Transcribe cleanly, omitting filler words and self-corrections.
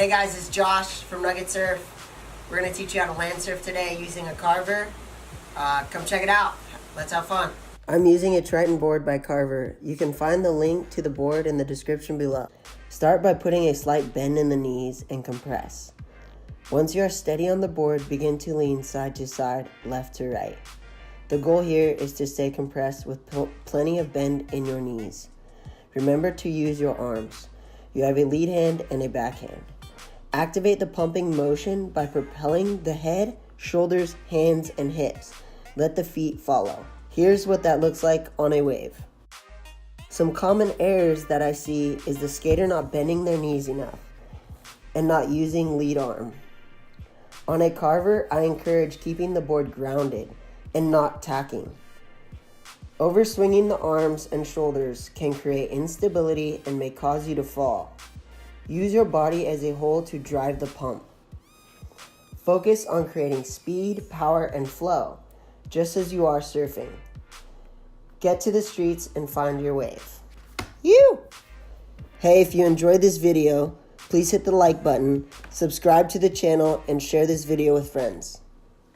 Hey guys, it's Josh from Nugget Surf. We're going to teach you how to land surf today using a Carver. Come check it out. Let's have fun. I'm using a Triton board by Carver. You can find the link to the board in the description below. Start by putting a slight bend in the knees and compress. Once you are steady on the board, begin to lean side to side, left to right. The goal here is to stay compressed with plenty of bend in your knees. Remember to use your arms. You have a lead hand and a backhand. Activate the pumping motion by propelling the head, shoulders, hands, and hips. Let the feet follow. Here's what that looks like on a wave. Some common errors that I see is the skater not bending their knees enough and not using lead arm. On a Carver, I encourage keeping the board grounded and not tacking. Overswinging the arms and shoulders can create instability and may cause you to fall. Use your body as a whole to drive the pump. Focus on creating speed, power, and flow, just as you are surfing. Get to the streets and find your wave. Hey, if you enjoyed this video, please hit the like button, subscribe to the channel, and share this video with friends.